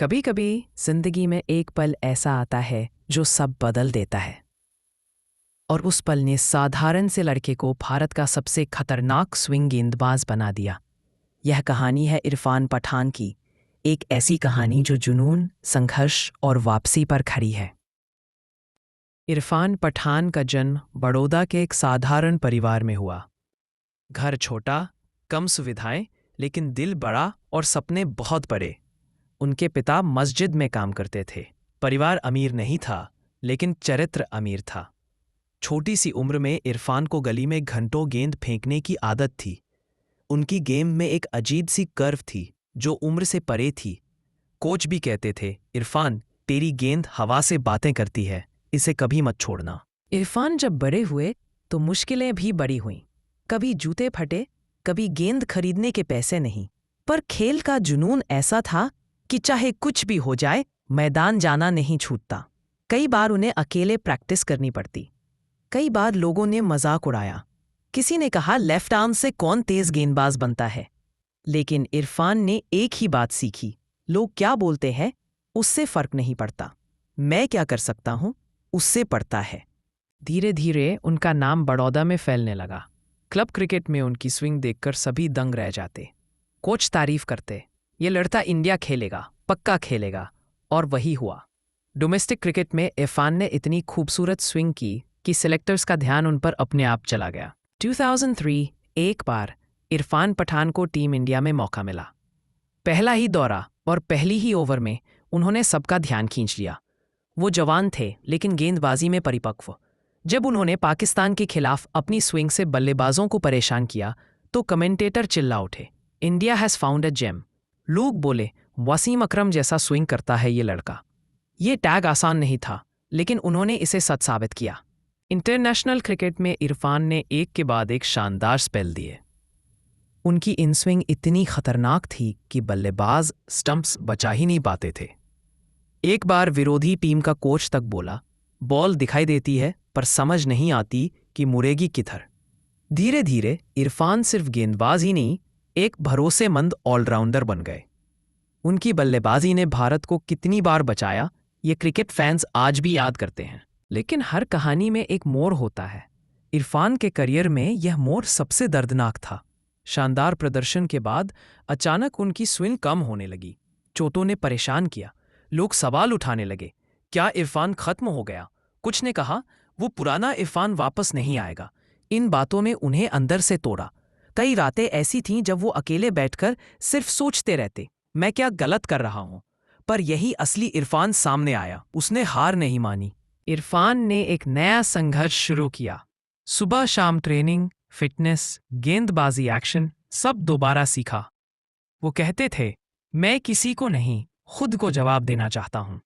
कभी कभी जिंदगी में एक पल ऐसा आता है जो सब बदल देता है। और उस पल ने साधारण से लड़के को भारत का सबसे खतरनाक स्विंग गेंदबाज बना दिया। यह कहानी है इरफान पठान की, एक ऐसी कहानी जो जुनून, संघर्ष और वापसी पर खड़ी है। इरफान पठान का जन्म बड़ौदा के एक साधारण परिवार में हुआ। घर छोटा, कम सुविधाएं, लेकिन दिल बड़ा और सपने बहुत बड़े। उनके पिता मस्जिद में काम करते थे। परिवार अमीर नहीं था, लेकिन चरित्र अमीर था। छोटी सी उम्र में इरफान को गली में घंटों गेंद फेंकने की आदत थी। उनकी गेम में एक अजीब सी कर्व थी जो उम्र से परे थी। कोच भी कहते थे, इरफान, तेरी गेंद हवा से बातें करती है, इसे कभी मत छोड़ना। इरफान जब बड़े हुए तो मुश्किलें भी बड़ी हुईं। कभी जूते फटे, कभी गेंद खरीदने के पैसे नहीं। पर खेल का जुनून ऐसा था कि चाहे कुछ भी हो जाए, मैदान जाना नहीं छूटता। कई बार उन्हें अकेले प्रैक्टिस करनी पड़ती। कई बार लोगों ने मजाक उड़ाया। किसी ने कहा, लेफ्ट आर्म से कौन तेज गेंदबाज बनता है। लेकिन इरफान ने एक ही बात सीखी, लोग क्या बोलते हैं उससे फर्क नहीं पड़ता, मैं क्या कर सकता हूं उससे पड़ता है। धीरे धीरे उनका नाम बड़ौदा में फैलने लगा। क्लब क्रिकेट में उनकी स्विंग देखकर सभी दंग रह जाते। कोच तारीफ करते, ये लड़का इंडिया खेलेगा, पक्का खेलेगा। और वही हुआ। डोमेस्टिक क्रिकेट में इरफान ने इतनी खूबसूरत स्विंग की कि सिलेक्टर्स का ध्यान उन पर अपने आप चला गया। 2003 एक बार इरफान पठान को टीम इंडिया में मौका मिला। पहला ही दौरा और पहली ही ओवर में उन्होंने सबका ध्यान खींच लिया। वो जवान थे लेकिन गेंदबाजी में परिपक्व। जब उन्होंने पाकिस्तान के खिलाफ अपनी स्विंग से बल्लेबाजों को परेशान किया तो कमेंटेटर चिल्ला उठे, India has found a gem. लोग बोले, वसीम अकरम जैसा स्विंग करता है ये लड़का। ये टैग आसान नहीं था, लेकिन उन्होंने इसे सच साबित किया। इंटरनेशनल क्रिकेट में इरफान ने एक के बाद एक शानदार स्पेल दिए। उनकी इन स्विंग इतनी खतरनाक थी कि बल्लेबाज स्टंप्स बचा ही नहीं पाते थे। एक बार विरोधी टीम का कोच तक बोला, बॉल दिखाई देती है पर समझ नहीं आती कि मुड़ेगी किधर। धीरे धीरे इरफान सिर्फ गेंदबाज ही नहीं, एक भरोसेमंद ऑलराउंडर बन गए। उनकी बल्लेबाजी ने भारत को कितनी बार बचाया, ये क्रिकेट फैंस आज भी याद करते हैं। लेकिन हर कहानी में एक मोड़ होता है। इरफान के करियर में यह मोड़ सबसे दर्दनाक था। शानदार प्रदर्शन के बाद अचानक उनकी स्विंग कम होने लगी। चोटों ने परेशान किया। लोग सवाल उठाने लगे, क्या इरफान खत्म हो गया? कुछ ने कहा, वो पुराना इरफान वापस नहीं आएगा। इन बातों ने उन्हें अंदर से तोड़ा। कई रातें ऐसी थीं जब वो अकेले बैठकर सिर्फ सोचते रहते, मैं क्या गलत कर रहा हूं। पर यही असली इरफान सामने आया। उसने हार नहीं मानी। इरफान ने एक नया संघर्ष शुरू किया। सुबह शाम ट्रेनिंग, फिटनेस, गेंदबाजी एक्शन सब दोबारा सीखा। वो कहते थे, मैं किसी को नहीं, खुद को जवाब देना चाहता हूं।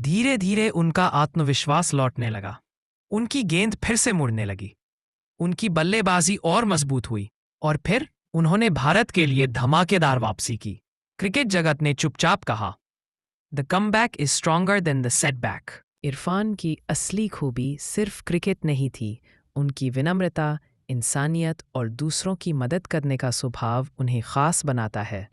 धीरे धीरे उनका आत्मविश्वास लौटने लगा। उनकी गेंद फिर से मुड़ने लगी। उनकी बल्लेबाजी और मजबूत हुई। और फिर उन्होंने भारत के लिए धमाकेदार वापसी की। क्रिकेट जगत ने चुपचाप कहा, the comeback is stronger than the setback. Irfan की असली खूबी सिर्फ क्रिकेट नहीं थी। उनकी विनम्रता, इंसानियत और दूसरों की मदद करने का स्वभाव उन्हें खास बनाता है।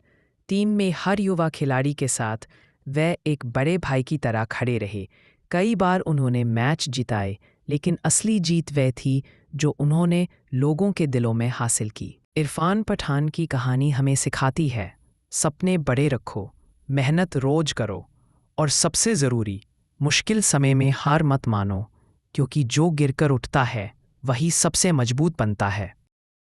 टीम में हर युवा खिलाड़ी के साथ वह एक बड़े भाई की तरह खड़े रहे। कई बार उन्होंने मैच जिताए, लेकिन असली जीत वह थी जो उन्होंने लोगों के दिलों में हासिल की। इरफान पठान की कहानी हमें सिखाती है, सपने बड़े रखो, मेहनत रोज करो, और सबसे ज़रूरी, मुश्किल समय में हार मत मानो, क्योंकि जो गिरकर उठता है वही सबसे मजबूत बनता है।